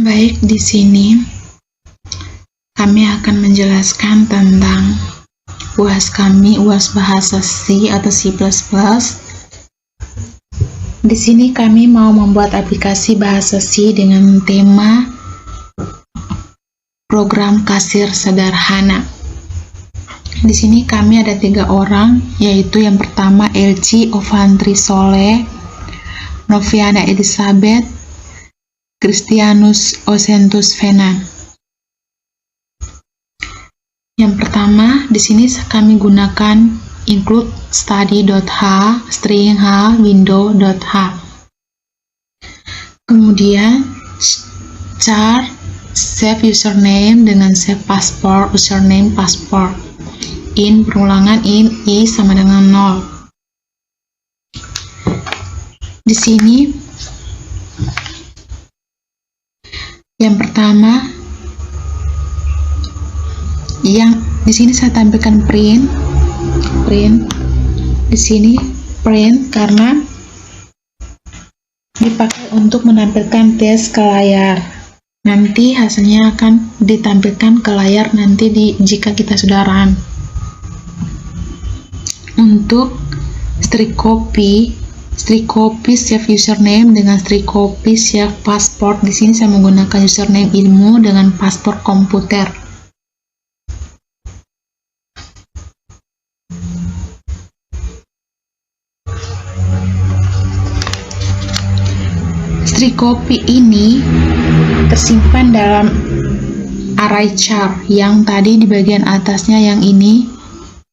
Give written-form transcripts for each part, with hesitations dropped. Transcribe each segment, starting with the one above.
Baik, di sini kami akan menjelaskan tentang UAS kami, UAS Bahasa C atau C++. Di sini kami mau membuat aplikasi bahasa C dengan tema program kasir sederhana. Di sini kami ada 3 orang, yaitu yang pertama Elci Ovantri Soleh, Noviana Elizabeth, Christianus Osentus Venan. Yang pertama, di sini kami gunakan include study.h, string h, window.h. Kemudian char save username dengan save password, username password. In perulangan in I sama dengan 0. Di sini yang pertama, yang di sini saya tampilkan print. Di sini print karena dipakai untuk menampilkan tes ke layar. Nanti hasilnya akan ditampilkan ke layar nanti jika kita sudah run. Untuk strict copy save username dengan strict copy save password. Di sini saya menggunakan username ilmu dengan password komputer. Strict copy ini tersimpan dalam array char yang tadi di bagian atasnya, yang ini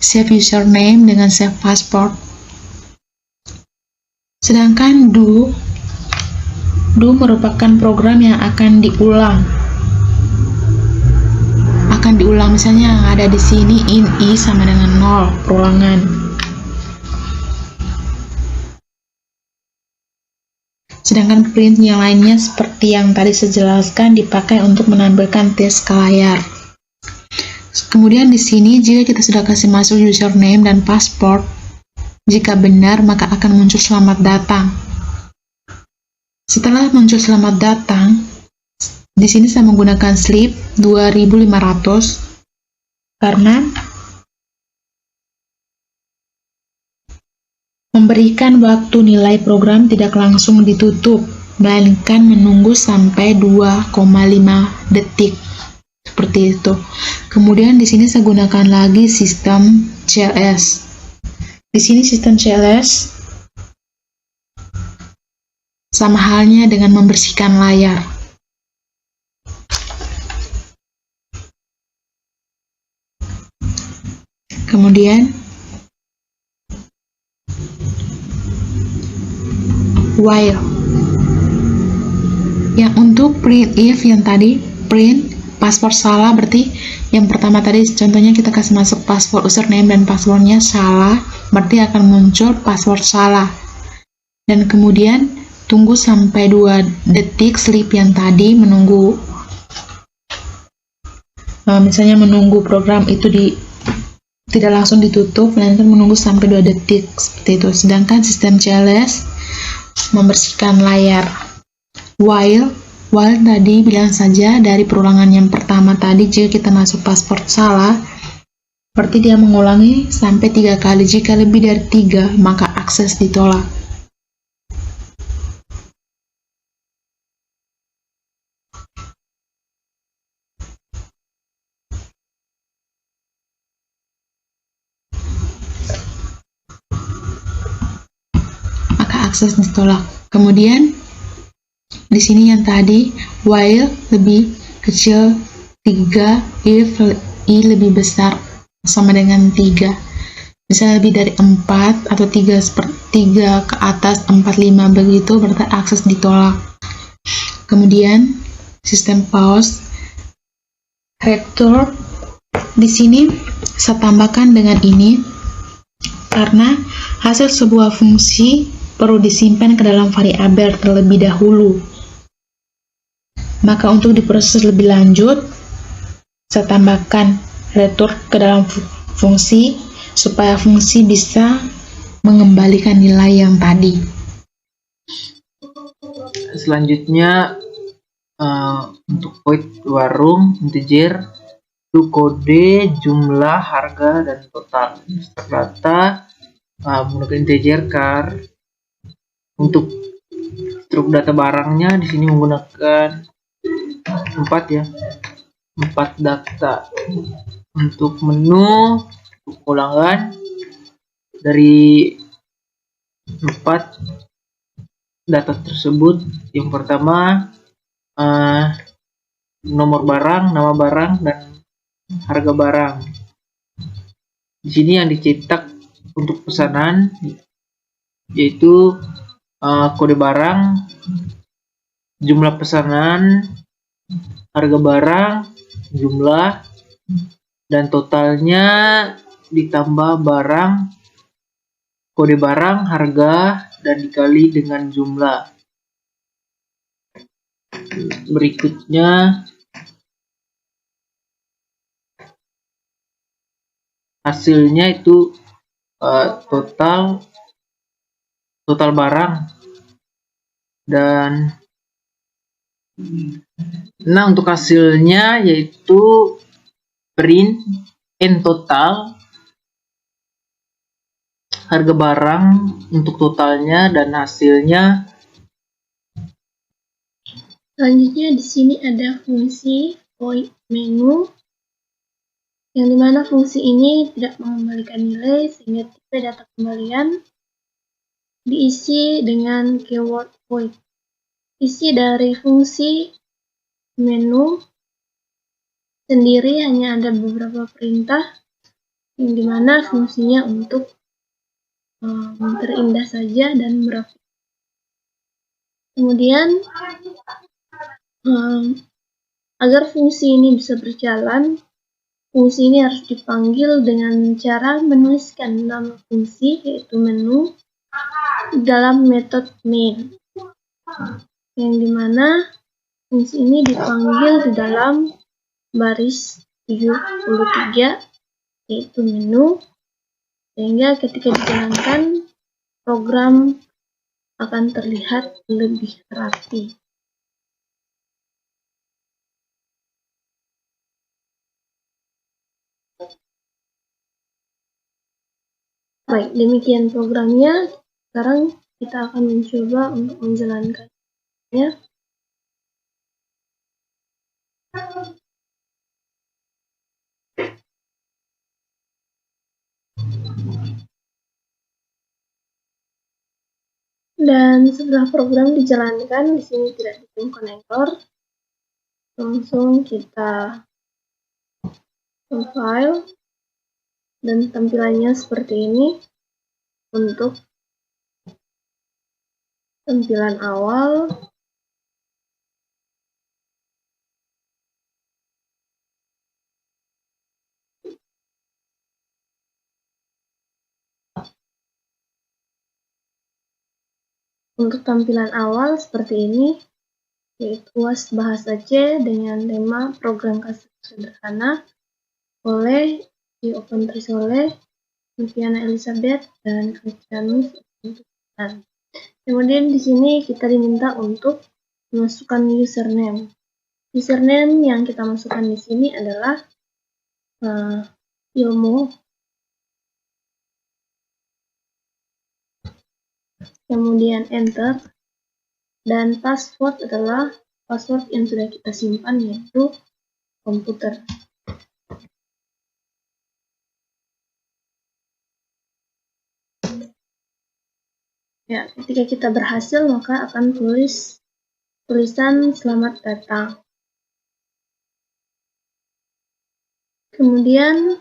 save username dengan save password. Sedangkan do merupakan program yang akan diulang. Misalnya yang ada di sini in I sama dengan 0, perulangan. Sedangkan print yang lainnya seperti yang tadi saya jelaskan dipakai untuk menampilkan tes ke layar. Kemudian di sini jika kita sudah kasih masuk username dan password, jika benar maka akan muncul selamat datang. Setelah muncul selamat datang, di sini saya menggunakan sleep 2500 karena memberikan waktu nilai program tidak langsung ditutup, melainkan menunggu sampai 2,5 detik. Seperti itu. Kemudian di sini saya gunakan lagi sistem CLS. Di sini sistem CLS sama halnya dengan membersihkan layar. Kemudian while. Yang untuk print if yang tadi print password salah, berarti yang pertama tadi contohnya kita kasih masuk password username dan passwordnya salah, berarti akan muncul password salah. Dan kemudian tunggu sampai 2 detik sleep yang tadi, menunggu misalnya menunggu program itu tidak langsung ditutup, melainkan menunggu sampai 2 detik seperti itu. Sedangkan sistem CLS membersihkan layar. While tadi bilang saja dari perulangan yang pertama tadi, jika kita masuk password salah, berarti dia mengulangi sampai 3 kali. Jika lebih dari 3, maka akses ditolak. Akses ditolak. Kemudian di sini yang tadi while lebih kecil 3, if I lebih besar sama dengan 3. Bisa lebih dari 4 atau 3 ke atas 4, 5 begitu, berarti akses ditolak. Kemudian sistem pause return. Di sini saya tambahkan dengan ini karena hasil sebuah fungsi perlu disimpan ke dalam variabel terlebih dahulu. Maka untuk diproses lebih lanjut, saya tambahkan return ke dalam fungsi supaya fungsi bisa mengembalikan nilai yang tadi. Selanjutnya untuk void warung integer itu kode, jumlah, harga, dan total. Start data menggunakan integer char. Untuk struk data barangnya di sini menggunakan 4 ya, 4 data. Untuk menu, untuk ulangan dari 4 data tersebut, yang pertama nomor barang, nama barang, dan harga barang. Di sini yang dicetak untuk pesanan yaitu kode barang, jumlah pesanan, harga barang, jumlah, dan totalnya ditambah barang, kode barang, harga, dan dikali dengan jumlah. Berikutnya hasilnya itu total barang, dan untuk hasilnya yaitu print n total, harga barang untuk totalnya, dan hasilnya. Selanjutnya di sini ada fungsi void menu, yang dimana fungsi ini tidak mengembalikan nilai sehingga tipe data kembalian diisi dengan keyword void. Isi dari fungsi menu sendiri hanya ada beberapa perintah, yang dimana fungsinya untuk memperindah saja dan merapi. Kemudian agar fungsi ini bisa berjalan, fungsi ini harus dipanggil dengan cara menuliskan nama fungsi, yaitu menu, dalam metode main, yang dimana fungsi ini dipanggil di dalam baris 73, yaitu menu, sehingga ketika dijalankan program akan terlihat lebih rapi. Baik, demikian programnya. Sekarang kita akan mencoba untuk menjalankannya. Dan setelah program dijalankan, di sini tidak bikin konektor. Langsung kita compile. Dan tampilannya seperti ini untuk tampilan awal. Untuk tampilan awal seperti ini, yaitu UAS Bahasa C dengan tema program kasus sederhana oleh diopentrace oleh Viviana Elizabeth dan Christianus. Kemudian di sini kita diminta untuk memasukkan username. Username yang kita masukkan di sini adalah ilmu. Kemudian enter, dan password adalah password yang sudah kita simpan, yaitu komputer. Ya, ketika kita berhasil, maka akan tulis tulisan selamat datang. Kemudian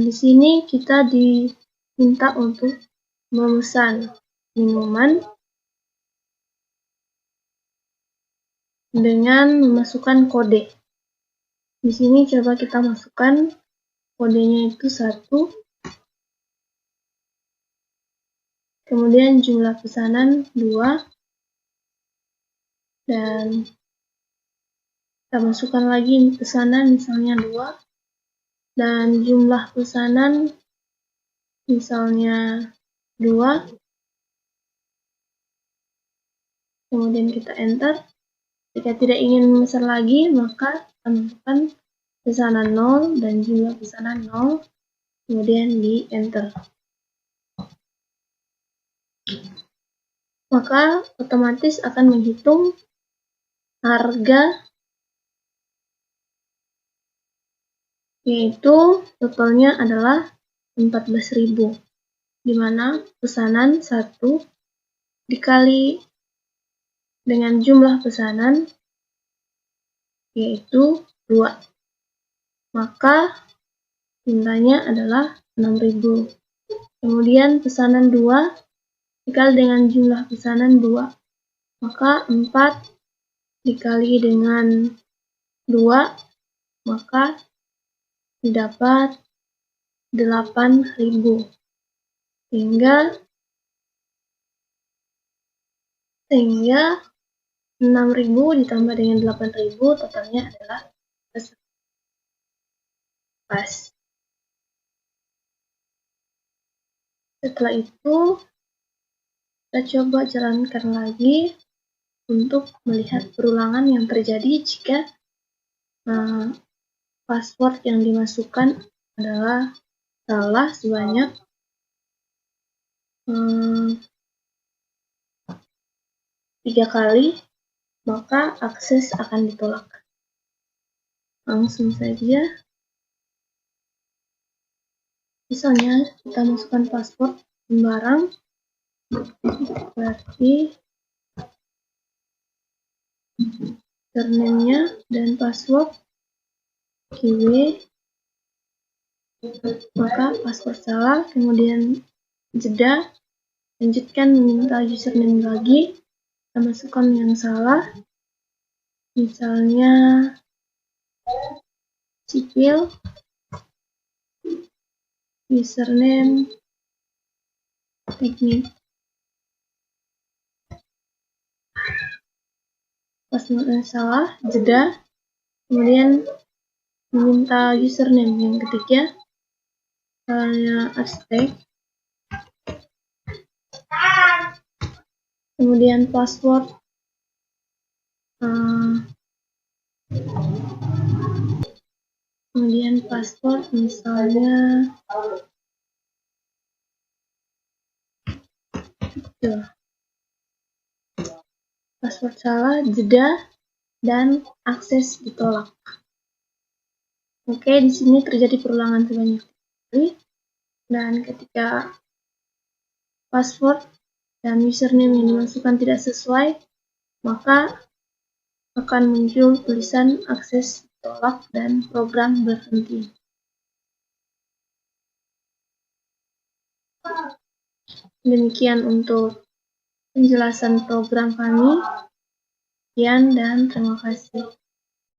di sini kita diminta untuk memesan minuman dengan memasukkan kode. Di sini coba kita masukkan kodenya itu 1. Kemudian jumlah pesanan 2, dan kita masukkan lagi pesanan misalnya 2, dan jumlah pesanan misalnya 2. Kemudian kita enter, Jika tidak ingin membesar lagi, maka tambahkan pesanan 0 dan jumlah pesanan 0, kemudian di enter. Maka otomatis akan menghitung harga, yaitu totalnya adalah 14.000, di mana pesanan 1 dikali dengan jumlah pesanan, yaitu 2. Maka jumlahnya adalah 6.000. Kemudian pesanan 2 dikali dengan jumlah pesanan 2. Maka 4 dikali dengan 2, maka didapat 8.000. Sehingga 6.000 ditambah dengan 8.000 totalnya adalah pas. Setelah itu kita coba jalankan lagi untuk melihat perulangan yang terjadi jika password yang dimasukkan adalah salah sebanyak 3 kali, maka akses akan ditolak. Langsung saja. Misalnya kita masukkan password sembarang, berarti username-nya dan password kiwi, maka password salah, kemudian jeda, lanjutkan meminta username lagi, kita masukkan yang salah, misalnya sipil, username teknik, passwordnya salah, jeda, kemudian meminta username yang ketiga, misalnya Aztec, kemudian password misalnya password salah, jeda, dan akses ditolak. Oke, di sini terjadi perulangan sebanyak 3 kali, dan ketika password dan username yang dimasukkan tidak sesuai, maka akan muncul tulisan akses ditolak dan program berhenti. Demikian untuk penjelasan program kami. Sekian dan terima kasih.